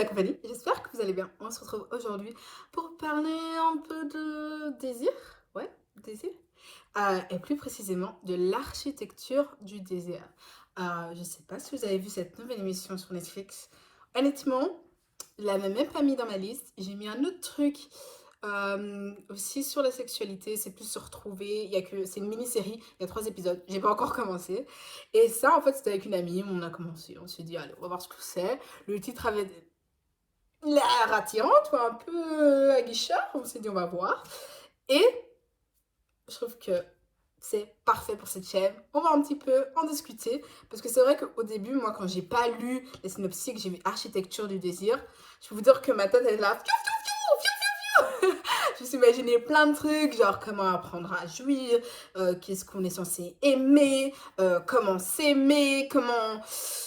la compagnie, j'espère que vous allez bien. On se retrouve aujourd'hui pour parler un peu de désir, ouais, désir, et plus précisément de l'architecture du désir. Je sais pas si vous avez vu cette nouvelle émission sur Netflix. Honnêtement, je l'avais même pas mis dans ma liste. J'ai mis un autre truc aussi sur la sexualité, c'est plus se retrouver. C'est une mini-série, il y a 3 épisodes. J'ai pas encore commencé. Et ça, en fait, c'était avec une amie. On a commencé. On s'est dit, allez, on va voir ce que c'est. Le titre avait l'air attirant, tu vois, un peu aguicheur. On s'est dit, on va voir. Et je trouve que c'est parfait pour cette chaîne. On va un petit peu en discuter. Parce que c'est vrai qu'au début, moi, quand j'ai pas lu les synopsis, que j'ai vu Architecture du désir, je peux vous dire que ma tête est là. Je me suis imaginé plein de trucs, genre comment apprendre à jouir, qu'est-ce qu'on est censé aimer, comment s'aimer,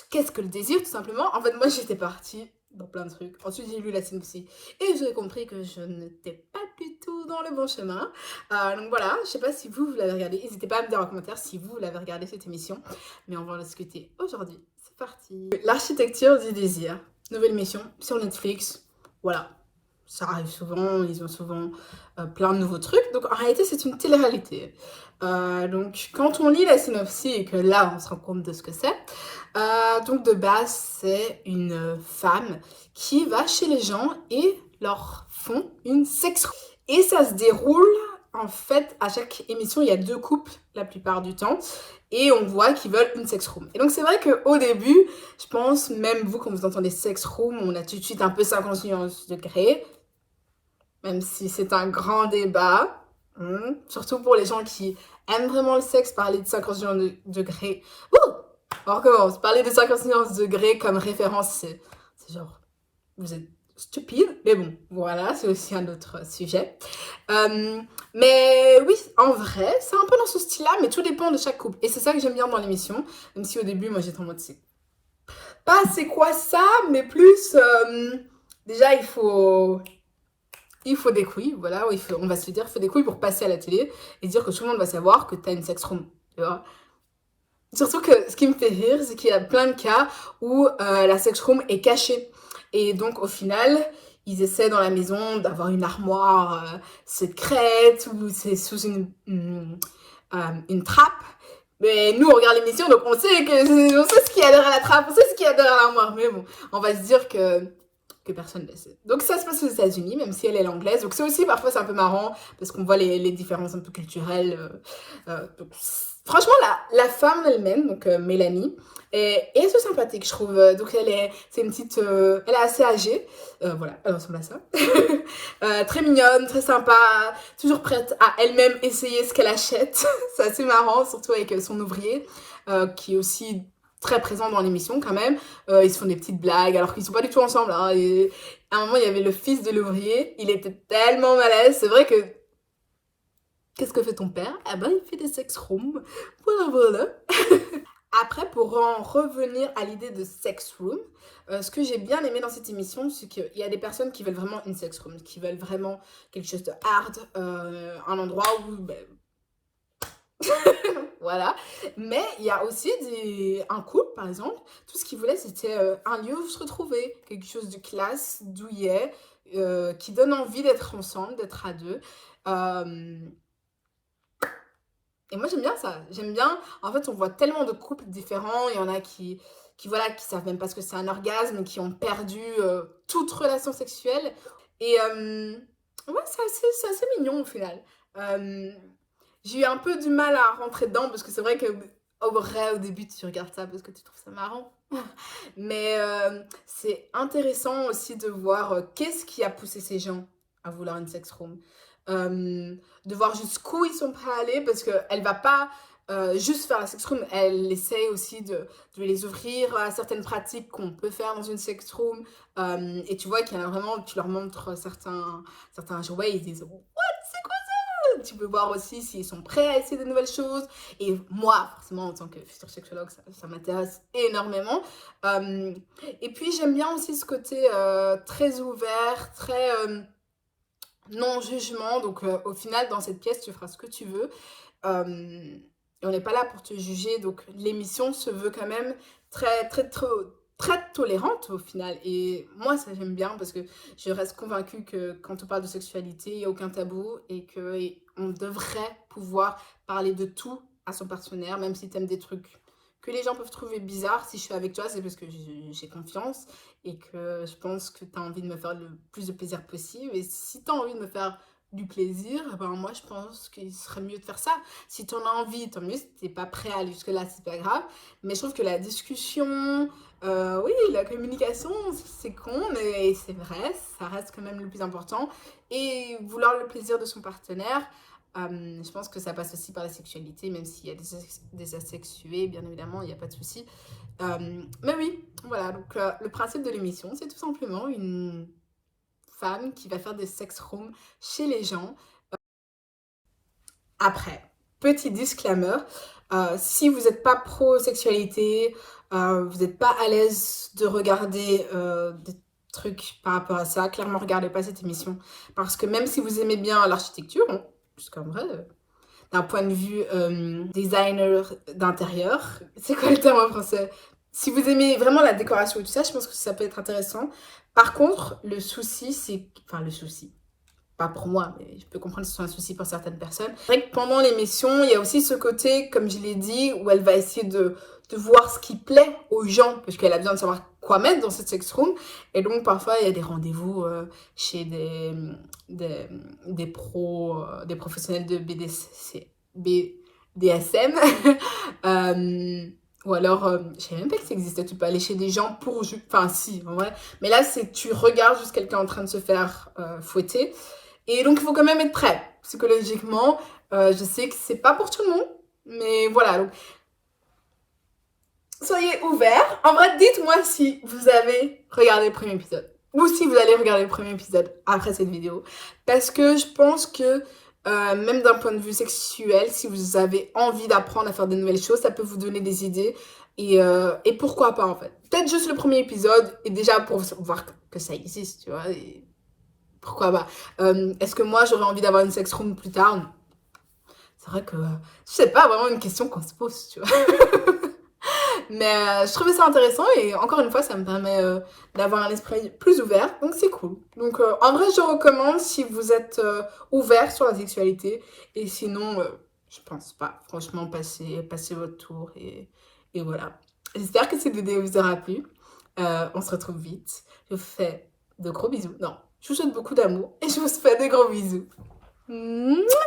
qu'est-ce que le désir, tout simplement. En fait, moi, j'étais partie dans plein de trucs. Ensuite, j'ai lu la synopsis et j'ai compris que je n'étais pas du tout dans le bon chemin. Donc voilà, je sais pas si vous l'avez regardé. N'hésitez pas à me dire en commentaire si vous l'avez regardé cette émission. Mais on va en discuter aujourd'hui. C'est parti. L'architecture du désir. Nouvelle émission sur Netflix. Voilà. Ça arrive souvent, ils ont souvent plein de nouveaux trucs. Donc en réalité, c'est une télé-réalité. Donc quand on lit la synopsis et que là, on se rend compte de ce que c'est, donc de base, c'est une femme qui va chez les gens et leur font une sex room. Et ça se déroule, en fait, à chaque émission, il y a 2 couples la plupart du temps. Et on voit qu'ils veulent une sex room. Et donc c'est vrai qu'au début, je pense, même vous, quand vous entendez sex room, on a tout de suite un peu 50 nuances degrés. Même si c'est un grand débat, surtout pour les gens qui aiment vraiment le sexe, parler de 50 degrés. Ouh, on recommence. Parler de 50 degrés comme référence, c'est genre, vous êtes stupide. Mais bon, voilà, c'est aussi un autre sujet. Mais oui, en vrai, c'est un peu dans ce style-là, mais tout dépend de chaque couple. Et c'est ça que j'aime bien dans l'émission, même si au début, moi, j'étais en mode, c'est pas c'est quoi ça, mais plus, déjà, il faut des couilles, voilà, on va se le dire, il faut des couilles pour passer à la télé et dire que tout le monde va savoir que t'as une sex room, tu vois. Surtout que ce qui me fait rire, c'est qu'il y a plein de cas où la sex room est cachée. Et donc, au final, ils essaient dans la maison d'avoir une armoire secrète ou c'est sous une trappe. Mais nous, on regarde l'émission, donc on sait ce qu'il y a derrière la trappe, on sait ce qu'il y a derrière l'armoire. Mais bon, on va se dire que personne ne sait. Donc ça se passe aux États-Unis, même si elle est anglaise. Donc c'est aussi parfois c'est un peu marrant parce qu'on voit les différences un peu culturelles. Donc, franchement, la femme elle-même, donc Mélanie, est assez sympathique, je trouve. Donc c'est une petite, elle est assez âgée. Voilà, elle ressemble à ça. Très mignonne, très sympa, toujours prête à elle-même essayer ce qu'elle achète. C'est assez marrant, surtout avec son ouvrier, qui est aussi très présent dans l'émission quand même. Ils se font des petites blagues alors qu'ils sont pas du tout ensemble. Hein. Et à un moment, il y avait le fils de l'ouvrier. Il était tellement malaise. C'est vrai que... Qu'est-ce que fait ton père? Ah ben, il fait des sex rooms. Voilà, voilà. Après, pour en revenir à l'idée de sex room, ce que j'ai bien aimé dans cette émission, c'est qu'il y a des personnes qui veulent vraiment une sex room, qui veulent vraiment quelque chose de hard, un endroit où... Ben, voilà. Mais il y a aussi un couple, par exemple, tout ce qu'ils voulaient, c'était un lieu où se retrouver, quelque chose de classe, douillet, qui donne envie d'être ensemble, d'être à deux. Et moi, j'aime bien ça. J'aime bien, en fait, on voit tellement de couples différents. Il y en a voilà, qui savent même pas ce que c'est un orgasme, qui ont perdu toute relation sexuelle. Et ouais, c'est assez mignon au final. Euh, j'ai eu un peu du mal à rentrer dedans parce que c'est vrai que au début, tu regardes ça parce que tu trouves ça marrant. Mais c'est intéressant aussi de voir qu'est-ce qui a poussé ces gens à vouloir une sex room. De voir jusqu'où ils sont prêts à aller parce qu'elle va pas juste faire la sex room, elle essaie aussi de les ouvrir à certaines pratiques qu'on peut faire dans une sex room. Et tu vois qu'il y a vraiment, tu leur montres certains jouets, ils disent tu peux voir aussi s'ils sont prêts à essayer de nouvelles choses. Et moi, forcément, en tant que futur sexologue, ça m'intéresse énormément. Et puis, j'aime bien aussi ce côté très ouvert, très non-jugement. Donc, au final, dans cette pièce, tu feras ce que tu veux. Et on n'est pas là pour te juger. Donc, l'émission se veut quand même très très tolérante au final. Et moi, ça j'aime bien parce que je reste convaincue que quand on parle de sexualité, il n'y a aucun tabou et qu'on devrait pouvoir parler de tout à son partenaire, même si tu aimes des trucs que les gens peuvent trouver bizarres. Si je suis avec toi, c'est parce que j'ai confiance et que je pense que tu as envie de me faire le plus de plaisir possible. Et si tu as envie de me faire du plaisir, ben moi je pense qu'il serait mieux de faire ça. Si tu en as envie, tant mieux. Si tu n'es pas prêt à aller jusque-là, c'est pas grave. Mais je trouve que la discussion, oui, la communication, c'est con, mais c'est vrai, ça reste quand même le plus important. Et vouloir le plaisir de son partenaire, je pense que ça passe aussi par la sexualité, même s'il y a des asexués, bien évidemment, il n'y a pas de souci. Mais oui, voilà, donc le principe de l'émission, c'est tout simplement une femme qui va faire des sex rooms chez les gens. Après, petit disclaimer, si vous n'êtes pas pro-sexualité, vous n'êtes pas à l'aise de regarder des trucs par rapport à ça, clairement regardez pas cette émission. Parce que même si vous aimez bien l'architecture, hein, jusqu'en vrai, d'un point de vue designer d'intérieur, c'est quoi le terme en français? Si vous aimez vraiment la décoration et tout ça, je pense que ça peut être intéressant. Par contre, le souci, c'est... Enfin, le souci pas pour moi, mais je peux comprendre que ce soit un souci pour certaines personnes. C'est vrai que pendant l'émission, il y a aussi ce côté, comme je l'ai dit, où elle va essayer de voir ce qui plaît aux gens, parce qu'elle a besoin de savoir quoi mettre dans cette sex room. Et donc, parfois, il y a des rendez-vous chez des, des pros, des professionnels de BDSM. Ou alors, je savais même pas que ça existait, tu peux aller chez des gens pour... Enfin, si, en vrai. Mais là, c'est tu regardes juste quelqu'un en train de se faire fouetter. Et donc, il faut quand même être prêt psychologiquement. Je sais que c'est pas pour tout le monde, mais voilà. Donc, soyez ouverts. En vrai, dites-moi si vous avez regardé le premier épisode ou si vous allez regarder le premier épisode après cette vidéo. Parce que je pense que même d'un point de vue sexuel, si vous avez envie d'apprendre à faire de nouvelles choses, ça peut vous donner des idées. Et pourquoi pas en fait. Peut-être juste le premier épisode et déjà pour voir que ça existe, tu vois. Et pourquoi pas. Est-ce que moi j'aurais envie d'avoir une sex room plus tard? C'est vrai que je sais pas, vraiment une question qu'on se pose, tu vois. Mais je trouvais ça intéressant et encore une fois, ça me permet d'avoir un esprit plus ouvert, donc c'est cool. Donc en vrai, je recommande si vous êtes ouvert sur la sexualité et sinon, je pense pas. Franchement, passez votre tour et voilà. J'espère que cette vidéo vous aura plu. On se retrouve vite. Je vous fais de gros bisous. Non, je vous souhaite beaucoup d'amour et je vous fais de gros bisous. Mouah.